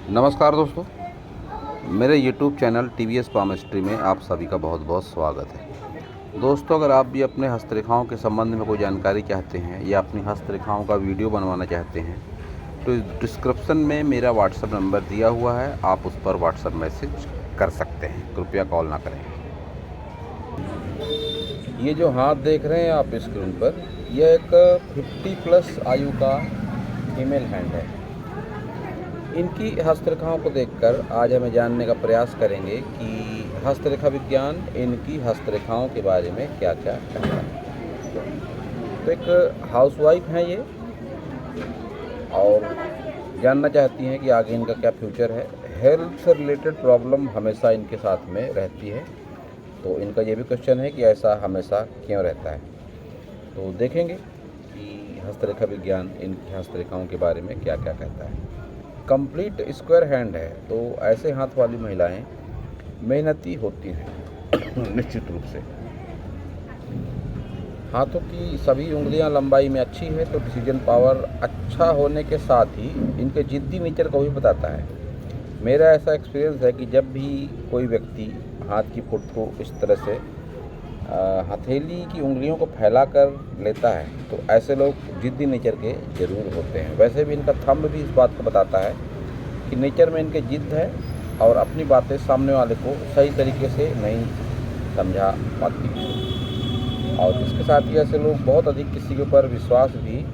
नमस्कार दोस्तों, मेरे YouTube चैनल TVS पामिस्ट्री में आप सभी का बहुत बहुत स्वागत है। दोस्तों, अगर आप भी अपने हस्तरेखाओं के संबंध में कोई जानकारी चाहते हैं या अपनी हस्तरेखाओं का वीडियो बनवाना चाहते हैं तो डिस्क्रिप्शन में मेरा व्हाट्सएप नंबर दिया हुआ है, आप उस पर व्हाट्सएप मैसेज कर सकते हैं। कृपया कॉल ना करें। ये जो हाथ देख रहे हैं आप स्क्रीन पर, यह एक 50+ आयु का फीमेल हैंड है। इनकी हस्तरेखाओं को देखकर आज हमें जानने का प्रयास करेंगे कि हस्तरेखा विज्ञान इनकी हस्तरेखाओं के बारे में क्या क्या कहता है। तो एक हाउसवाइफ हैं ये और जानना चाहती हैं कि आगे इनका क्या फ्यूचर है। हेल्थ से रिलेटेड प्रॉब्लम हमेशा इनके साथ में रहती है, तो इनका ये भी क्वेश्चन है कि ऐसा हमेशा क्यों रहता है। तो देखेंगे कि हस्तरेखा विज्ञान इनकी हस्तरेखाओं के बारे में क्या क्या कहता है। कंप्लीट स्क्वायर हैंड है, तो ऐसे हाथ वाली महिलाएं मेहनती होती हैं निश्चित रूप से। हाथों की सभी उंगलियां लंबाई में अच्छी है, तो डिसीजन पावर अच्छा होने के साथ ही इनके जिद्दी नेचर को भी बताता है। मेरा ऐसा एक्सपीरियंस है कि जब भी कोई व्यक्ति हाथ की फुट को इस तरह से हथेली की उंगलियों को फैलाकर लेता है तो ऐसे लोग जिद्दी नेचर के ज़रूर होते हैं। वैसे भी इनका थंब भी इस बात को बताता है कि नेचर में इनके जिद्द है और अपनी बातें सामने वाले को सही तरीके से नहीं समझा पाती। और इसके साथ ही ऐसे लोग बहुत अधिक किसी के ऊपर विश्वास भी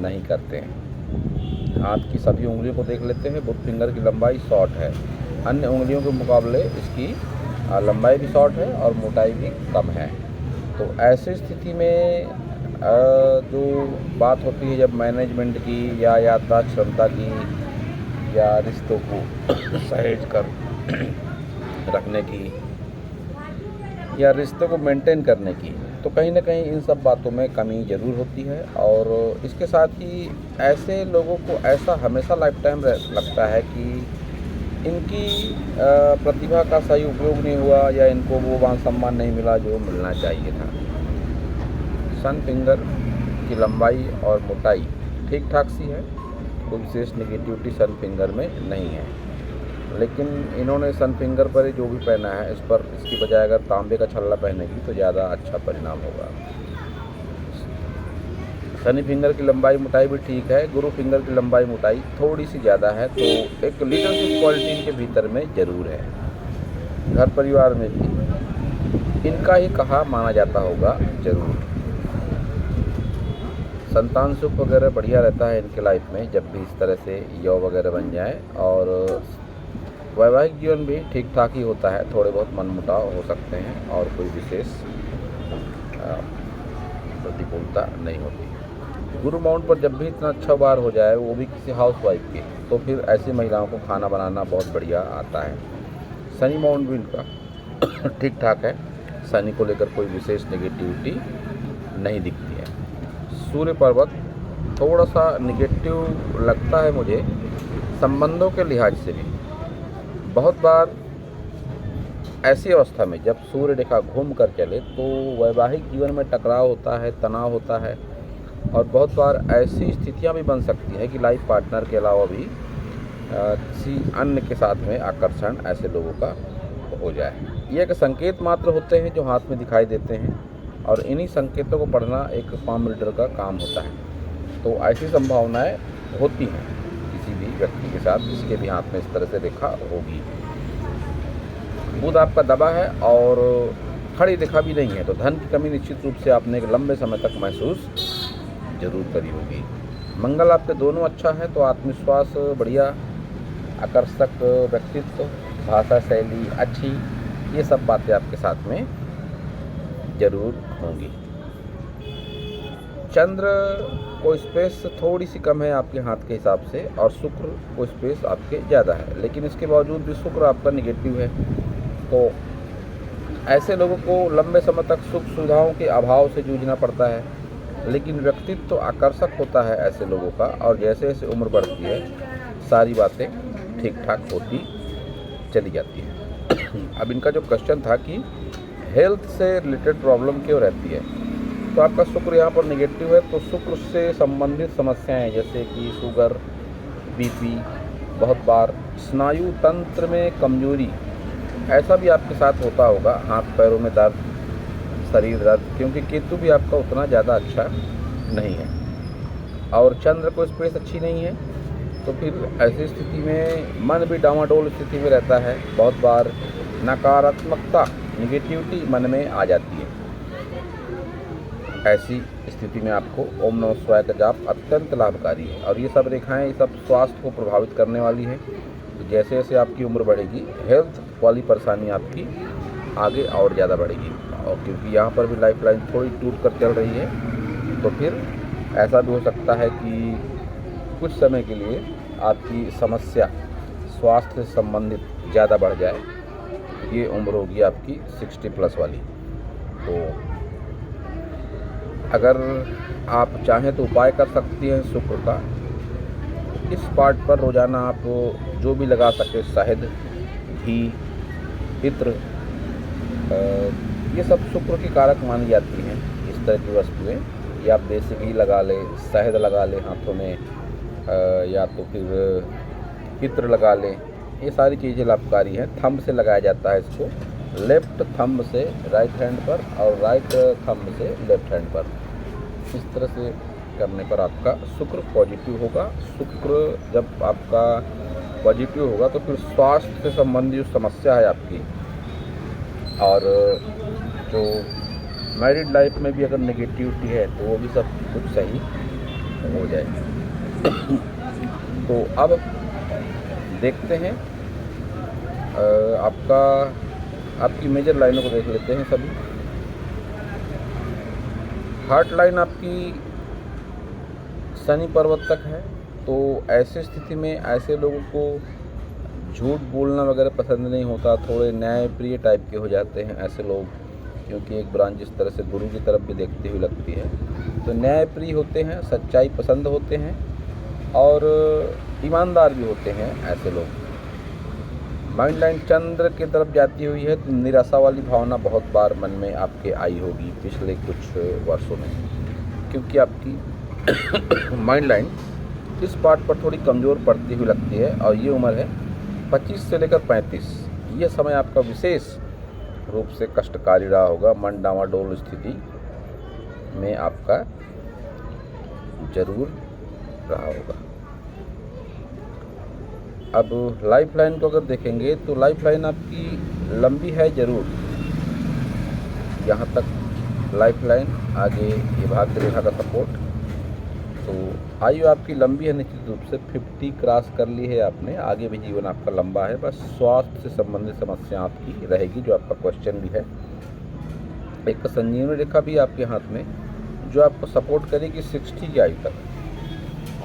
नहीं करते हैं। हाथ की सभी उंगलियों को देख लेते हैं। बुथ फिंगर की लंबाई शॉर्ट है, अन्य उंगलियों के मुकाबले इसकी लंबाई भी शॉर्ट है और मोटाई भी कम है। तो ऐसी स्थिति में जो बात होती है जब मैनेजमेंट की या याददाश्त क्षमता की या रिश्तों को सहेज कर रखने की या रिश्तों को मेंटेन करने की, तो कहीं ना कहीं इन सब बातों में कमी ज़रूर होती है। और इसके साथ ही ऐसे लोगों को ऐसा हमेशा लाइफ टाइम लगता है कि इनकी प्रतिभा का सही उपयोग नहीं हुआ या इनको वो मान सम्मान नहीं मिला जो मिलना चाहिए था। सन फिंगर की लंबाई और मोटाई ठीक ठाक सी है, कोई विशेष नेगेटिविटी सन फिंगर में नहीं है। लेकिन इन्होंने सन फिंगर पर जो भी पहना है इस पर इसकी बजाय अगर तांबे का छल्ला पहनेगी तो ज़्यादा अच्छा परिणाम होगा। शनि फिंगर की लंबाई मोटाई भी ठीक है। गुरु फिंगर की लंबाई मोटाई थोड़ी सी ज़्यादा है, तो एक लीडरशिप क्वालिटी इनके भीतर में ज़रूर है। घर परिवार में भी इनका ही कहा माना जाता होगा ज़रूर। संतान सुख वगैरह बढ़िया रहता है इनके लाइफ में जब भी इस तरह से यौव वगैरह बन जाए। और वैवाहिक जीवन भी ठीक ठाक ही होता है, थोड़े बहुत मनमुटाव हो सकते हैं और कोई विशेष प्रतिकूलता नहीं होती। गुरु माउंट पर जब भी इतना अच्छा बार हो जाए, वो भी किसी हाउसवाइफ के, तो फिर ऐसी महिलाओं को खाना बनाना बहुत बढ़िया आता है। शनि माउंट भी इनका ठीक ठाक है, शनि को लेकर कोई विशेष नेगेटिविटी नहीं दिखती है। सूर्य पर्वत थोड़ा सा नेगेटिव लगता है मुझे संबंधों के लिहाज से भी। बहुत बार ऐसी अवस्था में जब सूर्य रेखा घूम कर चले तो वैवाहिक जीवन में टकराव होता है, तनाव होता है और बहुत बार ऐसी स्थितियां भी बन सकती है कि लाइफ पार्टनर के अलावा भी किसी अन्य के साथ में आकर्षण ऐसे लोगों का हो जाए। ये एक संकेत मात्र होते हैं जो हाथ में दिखाई देते हैं और इन्हीं संकेतों को पढ़ना एक पाम रीडर का काम होता है। तो ऐसी संभावनाएं होती हैं किसी भी व्यक्ति के साथ जिसके भी हाथ में इस तरह से रेखा होगी। बुध आपका दबा है और खड़ी रेखा भी नहीं है, तो धन की कमी निश्चित रूप से आपने एक लंबे समय तक महसूस जरूर करी होगी। मंगल आपके दोनों अच्छा है, तो आत्मविश्वास बढ़िया, आकर्षक व्यक्तित्व, भाषा शैली अच्छी, ये सब बातें आपके साथ में जरूर होंगी। चंद्र को स्पेस थोड़ी सी कम है आपके हाथ के हिसाब से और शुक्र को स्पेस आपके ज़्यादा है, लेकिन इसके बावजूद भी शुक्र आपका निगेटिव है। तो ऐसे लोगों को लंबे समय तक सुख सुविधाओं के अभाव से जूझना पड़ता है, लेकिन व्यक्तित्व तो आकर्षक होता है ऐसे लोगों का। और जैसे जैसे उम्र बढ़ती है सारी बातें ठीक ठाक होती चली जाती है। अब इनका जो क्वेश्चन था कि हेल्थ से रिलेटेड प्रॉब्लम क्यों रहती है, तो आपका शुक्र यहाँ पर नेगेटिव है, तो शुक्र से संबंधित समस्याएं जैसे कि शुगर, बीपी, बहुत बार स्नायु तंत्र में कमजोरी, ऐसा भी आपके साथ होता होगा, हाथ पैरों में दर्द, शरीर दर्द, क्योंकि केतु भी आपका उतना ज़्यादा अच्छा नहीं है और चंद्र को स्पेस अच्छी नहीं है। तो फिर ऐसी स्थिति में मन भी डामाडोल स्थिति में रहता है, बहुत बार नकारात्मकता, निगेटिविटी मन में आ जाती है। ऐसी स्थिति में आपको ओम नमः शिवाय का जाप अत्यंत लाभकारी है। और ये सब रेखाएं, ये सब स्वास्थ्य को प्रभावित करने वाली है। तो जैसे जैसे आपकी उम्र बढ़ेगी, हेल्थ वाली परेशानी आपकी आगे और ज़्यादा बढ़ेगी। और क्योंकि यहाँ पर भी लाइफ लाइन थोड़ी टूट कर चल रही है, तो फिर ऐसा भी हो सकता है कि कुछ समय के लिए आपकी समस्या स्वास्थ्य से संबंधित ज़्यादा बढ़ जाए। ये उम्र होगी आपकी 60+ वाली। तो अगर आप चाहें तो उपाय कर सकती हैं शुक्र का। इस पार्ट पर रोज़ाना आप जो भी लगा सके, शहद, घी, इत्र, ये सब शुक्र की कारक मानी जाती हैं। इस तरह की वस्तुएं, या आप देसी घी लगा लें, शहद लगा लें हाथों में, या तो फिर इत्र लगा लें। ये सारी चीज़ें लाभकारी हैं। थंब से लगाया जाता है इसको, लेफ्ट थंब से राइट हैंड पर और राइट थंब से लेफ्ट हैंड पर। इस तरह से करने पर आपका शुक्र पॉजिटिव होगा। शुक्र जब आपका पॉजिटिव होगा तो फिर स्वास्थ्य से संबंधित जो समस्या है आपकी, और जो मैरिड लाइफ में भी अगर नेगेटिविटी है तो वो भी सब कुछ सही हो जाएगी। तो अब देखते हैं आपकी मेजर लाइनों को देख लेते हैं सभी। हार्ट लाइन आपकी शनि पर्वत तक है। तो ऐसी स्थिति में ऐसे लोगों को झूठ बोलना वगैरह पसंद नहीं होता, थोड़े न्यायप्रिय टाइप के हो जाते हैं ऐसे लोग, क्योंकि एक ब्रांच जिस तरह से गुरु की तरफ भी देखती हुई लगती है। तो न्यायप्रिय होते हैं, सच्चाई पसंद होते हैं और ईमानदार भी होते हैं ऐसे लोग। माइंड लाइन चंद्र की तरफ जाती हुई है, तो निराशा वाली भावना बहुत बार मन में आपके आई होगी पिछले कुछ वर्षों में, क्योंकि आपकी माइंड लाइन इस पार्ट पर थोड़ी कमज़ोर पड़ती हुई लगती है। और ये उम्र है 25 से लेकर 35। ये समय आपका विशेष रूप से कष्टकारी रहा होगा। मन डामाडोल स्थिति में आपका जरूर रहा होगा। अब लाइफ लाइन को अगर देखेंगे तो लाइफ लाइन आपकी लंबी है ज़रूर, यहाँ तक लाइफ लाइन, आगे ये भाग्य रेखा का सपोर्ट। तो आयु आपकी लंबी है, निश्चित रूप से 50 क्रॉस कर ली है आपने, आगे भी जीवन आपका लंबा है। बस स्वास्थ्य से संबंधित समस्या आपकी रहेगी, जो आपका क्वेश्चन भी है। एक संजीवनी रेखा भी आपके हाथ में, जो आपको सपोर्ट करेगी 60 की आयु तक।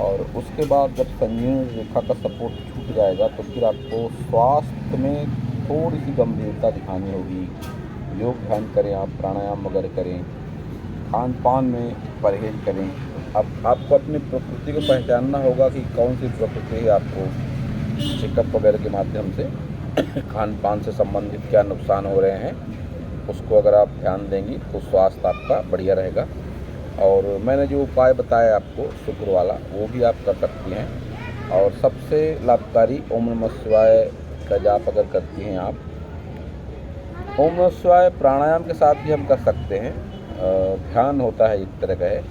और उसके बाद जब संजीवनी रेखा का सपोर्ट छूट जाएगा तो फिर आपको स्वास्थ्य में थोड़ी सी गंभीरता दिखानी होगी। योग ध्यान करें आप, प्राणायाम वगैरह करें, खान पान में परहेज करें। अब आपको अपनी प्रकृति को पहचानना होगा कि कौन सी प्रकृति है आपको चेकअप वगैरह के माध्यम से खान पान से संबंधित क्या नुकसान हो रहे हैं, उसको अगर आप ध्यान देंगी तो स्वास्थ्य आपका बढ़िया रहेगा। और मैंने जो उपाय बताया आपको शुक्र वाला, वो भी आप कर सकती हैं। और सबसे लाभकारी ओम नमः शिवाय का जाप अगर करती हैं आप, ओम नमः शिवाय प्राणायाम के साथ भी हम कर सकते हैं, ध्यान होता है एक तरह का है।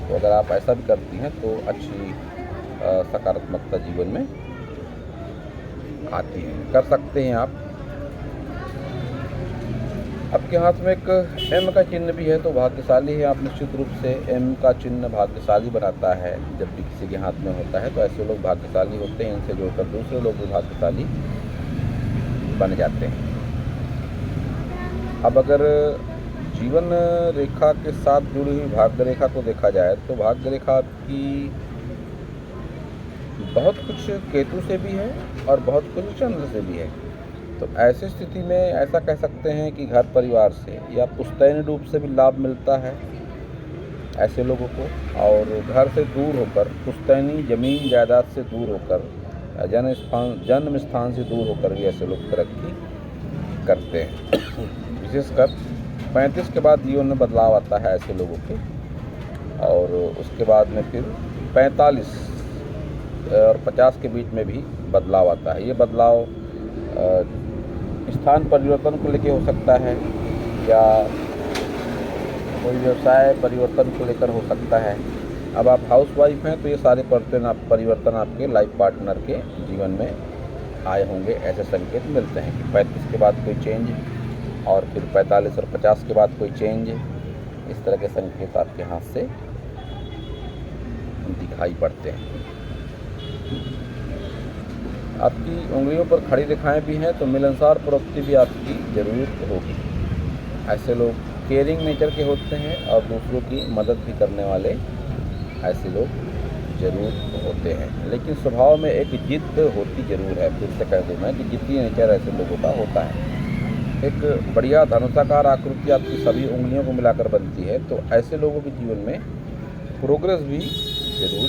तो अगर आप ऐसा भी करती हैं तो अच्छी सकारात्मकता जीवन में आती है, कर सकते हैं आप। आपके हाथ में एक एम का चिन्ह भी है तो भाग्यशाली है आप। निश्चित रूप से एम का चिन्ह भाग्यशाली बनाता है। जब भी किसी के हाथ में होता है तो ऐसे लोग भाग्यशाली होते हैं, इनसे जोड़कर दूसरे लोग भी भाग्यशाली बन जाते हैं। अब अगर जीवन रेखा के साथ जुड़ी हुई भाग्य रेखा को देखा जाए तो भाग्य रेखा की बहुत कुछ केतु से भी है और बहुत कुछ चंद्र से भी है। तो ऐसी स्थिति में ऐसा कह सकते हैं कि घर परिवार से या पुश्तैनी रूप से भी लाभ मिलता है ऐसे लोगों को। और घर से दूर होकर, पुश्तैनी जमीन जायदाद से दूर होकर, जन्म स्थान से दूर होकर भी ऐसे लोग तरक्की करते हैं। विशेषकर 35 के बाद जीवन में बदलाव आता है ऐसे लोगों के। और उसके बाद में फिर 45 और 50 के बीच में भी बदलाव आता है। ये बदलाव स्थान परिवर्तन को लेकर हो सकता है या कोई व्यवसाय परिवर्तन को लेकर हो सकता है। अब आप हाउसवाइफ हैं तो ये सारे परिवर्तन आपके लाइफ पार्टनर के जीवन में आए होंगे, ऐसे संकेत मिलते हैं कि 35 के बाद कोई चेंज और फिर 45 और 50 के बाद कोई चेंज, इस तरह के संकेत आपके हाथ से दिखाई पड़ते हैं। आपकी उंगलियों पर खड़ी रेखाएं भी हैं तो मिलनसार प्रवृत्ति भी आपकी जरूर होगी। ऐसे लोग केयरिंग नेचर के होते हैं और दूसरों की मदद भी करने वाले ऐसे लोग जरूर होते हैं, लेकिन स्वभाव में एक जिद होती जरूर है। फिर से कह दूँ मैं कि जिद्दी नेचर ऐसे लोगों का होता है। एक बढ़िया धनुषाकार आकृति आपकी सभी उंगलियों को मिलाकर बनती है, तो ऐसे लोगों के जीवन में प्रोग्रेस भी जरूर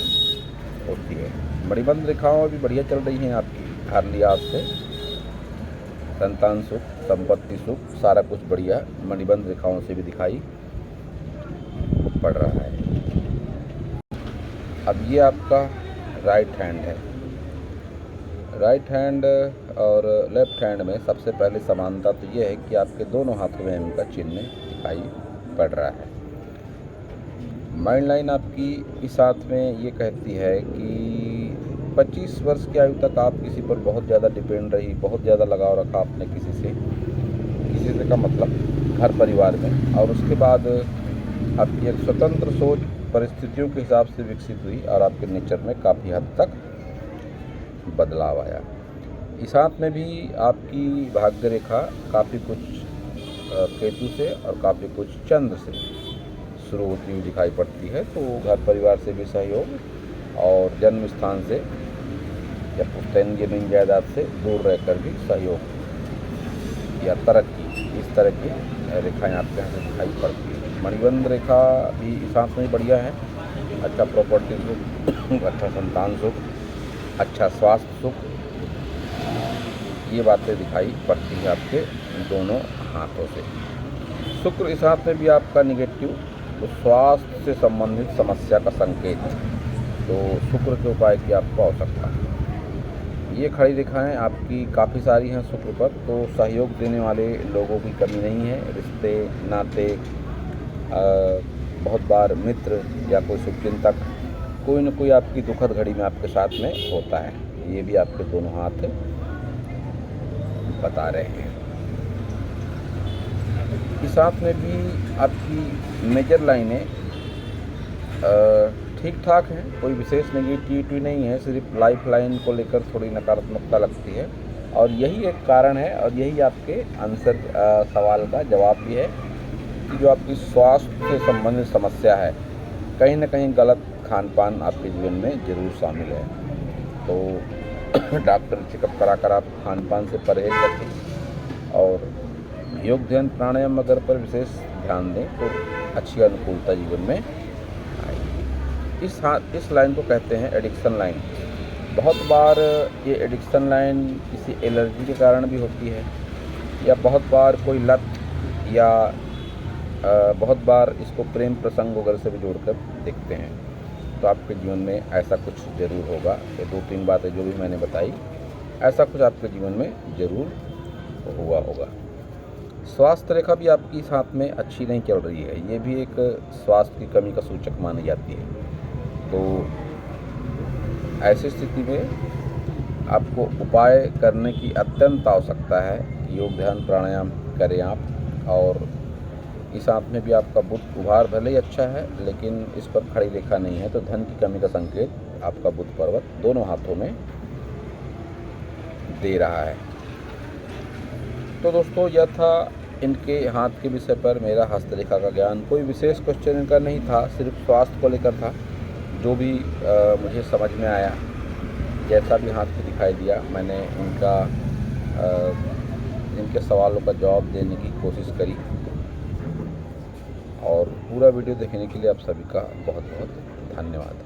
होती है। मणिबंध रेखाओं भी बढ़िया चल रही हैं आपकी हर लिहाज से, संतान सुख, संपत्ति सुख, सारा कुछ बढ़िया मणिबंध रेखाओं से भी दिखाई पड़ रहा है। अब ये आपका राइट हैंड है। राइट हैंड और लेफ्ट हैंड में सबसे पहले समानता तो ये है कि आपके दोनों हाथों में इनका चिन्ह दिखाई पड़ रहा है। माइंड लाइन आपकी इस हाथ में ये कहती है कि 25 वर्ष की आयु तक आप किसी पर बहुत ज़्यादा डिपेंड रही, बहुत ज़्यादा लगाव रखा आपने किसी से का मतलब घर परिवार में, और उसके बाद आपकी एक स्वतंत्र सोच परिस्थितियों के हिसाब से विकसित हुई और आपके नेचर में काफ़ी हद तक बदलाव आया। इस हाथ में भी आपकी भाग्य रेखा काफ़ी कुछ केतु से और काफ़ी कुछ चंद्र से शुरू होती हुई दिखाई पड़ती है। तो घर परिवार से भी सहयोग और जन्म स्थान से या पुश्तैनी जमीन जायदाद से दूर रहकर भी सहयोग या तरक्की, इस तरह की रेखाएं आपके यहाँ से दिखाई पड़ती है। मणिबंध रेखा भी इस हाथ में बढ़िया है। अच्छा प्रॉपर्टी सुख, अच्छा संतान सुख, अच्छा स्वास्थ्य सुख, ये बातें दिखाई पड़ती हैं आपके दोनों हाथों से। शुक्र इस हाथ में भी आपका निगेटिव, तो स्वास्थ्य से संबंधित समस्या का संकेत, तो शुक्र के उपाय की आपको आवश्यकता है। ये खड़ी रेखाएं आपकी काफ़ी सारी हैं शुक्र पर, तो सहयोग देने वाले लोगों की कमी नहीं है। रिश्ते नाते, बहुत बार मित्र या कोई शुभचिंतक, कोई न कोई आपकी दुखद घड़ी में आपके साथ में होता है। ये भी आपके दोनों हाथ बता रहे हैं। इस हाथ में भी आपकी मेजर लाइनें ठीक ठाक हैं, कोई विशेष नेगेटिविटी नहीं है, सिर्फ लाइफ लाइन को लेकर थोड़ी नकारात्मकता लगती है। और यही एक कारण है और यही आपके आंसर सवाल का जवाब भी है कि जो आपकी स्वास्थ्य से संबंधित समस्या है, कहीं ना कहीं गलत खान पान आपके जीवन में ज़रूर शामिल है। तो डॉक्टर चेकअप कराकर आप खान पान से परहेज रखें और योग ध्यान प्राणायाम अगर पर विशेष ध्यान दें तो अच्छी अनुकूलता जीवन में आएगी। इस लाइन को कहते हैं एडिक्शन लाइन। बहुत बार ये एडिक्शन लाइन किसी एलर्जी के कारण भी होती है, या बहुत बार कोई लत, या बहुत बार इसको प्रेम प्रसंग वगैरह से भी जोड़कर देखते हैं। तो आपके जीवन में ऐसा कुछ ज़रूर होगा। ये 2-3 बातें जो भी मैंने बताई, ऐसा कुछ आपके जीवन में ज़रूर हुआ होगा। स्वास्थ्य रेखा भी आपकी इस हाथ में अच्छी नहीं चल रही है, ये भी एक स्वास्थ्य की कमी का सूचक मानी जाती है। तो ऐसी स्थिति में आपको उपाय करने की अत्यंत आवश्यकता है। योग ध्यान प्राणायाम करें आप। और इस हाथ में भी आपका बुध उभार भले ही अच्छा है, लेकिन इस पर खड़ी रेखा नहीं है, तो धन की कमी का संकेत आपका बुध पर्वत दोनों हाथों में दे रहा है। तो दोस्तों, यह था इनके हाथ के विषय पर मेरा हस्तरेखा का ज्ञान। कोई विशेष क्वेश्चन इनका नहीं था, सिर्फ स्वास्थ्य को लेकर था। जो भी मुझे समझ में आया, जैसा भी हाथ में दिखाई दिया, मैंने इनके सवालों का जवाब देने की कोशिश करी। और पूरा वीडियो देखने के लिए आप सभी का बहुत बहुत धन्यवाद।